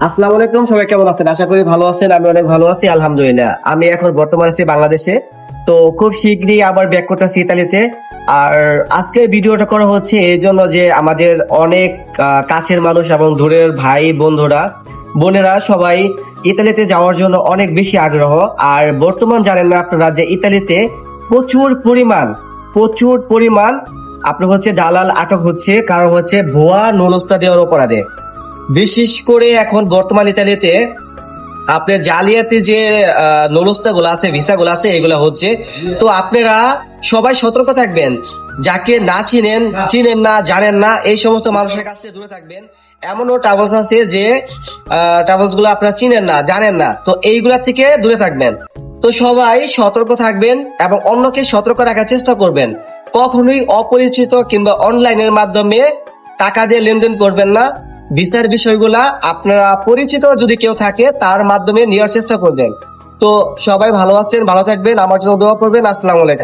আসসালামু আলাইকুম, সবাই কেমন আছেন? আশা করি ভালো আছেন। আমি অনেক ভালো আছি, আলহামদুলিল্লাহ। আমি এখন বর্তমানে আছি বাংলাদেশে। তো খুব শীঘ্রই আবার ব্যাক করতেছি ইতালিতে। আর আজকের ভিডিওটা করা হচ্ছে এই জন্য যে আমাদের অনেক কাছের মানুষ এবং দূরের ভাই বন্ধুরা বোনেরা সবাই ইতালিতে যাওয়ার জন্য অনেক বেশি আগ্রহ। আর বর্তমান জানেন না আপনারা যে ইতালিতে প্রচুর পরিমাণ আপনার হচ্ছে দালাল আটক হচ্ছে, কারণ হচ্ছে ভুয়া নুনস্তা দেওয়ার অপরাধে। বিশেষ করে এখন বর্তমান ইতালিতে আপনার জালিয়াতি যে নলস্তা গুলো আছে, ভিসা গুলো আছে, এগুলা হচ্ছে। তো আপনারা সবাই সতর্ক থাকবেন। যাকে না চিনেন না, জানেন না, এই সমস্ত মানুষের কাছ থেকে দূরে থাকবেন। এমনও ট্রাভেলস আছে যে ট্রাভেলস গুলো আপনারা চিনেন না, জানেন না, তো এইগুলা থেকে দূরে থাকবেন। তো সবাই সতর্ক থাকবেন এবং অন্যকে সতর্ক রাখার চেষ্টা করবেন। কখনোই অপরিচিত কিংবা অনলাইনের মাধ্যমে টাকা দিয়ে লেনদেন করবেন না। ভিসার বিষয়গুলা আপনারা পরিচিত যদি কেউ থাকে তার মাধ্যমে নেওয়ার চেষ্টা করবেন। তো সবাই ভালো আছেন, ভালো থাকবেন, আমার জন্য দোয়া করবেন। আসসালামু আলাইকুম।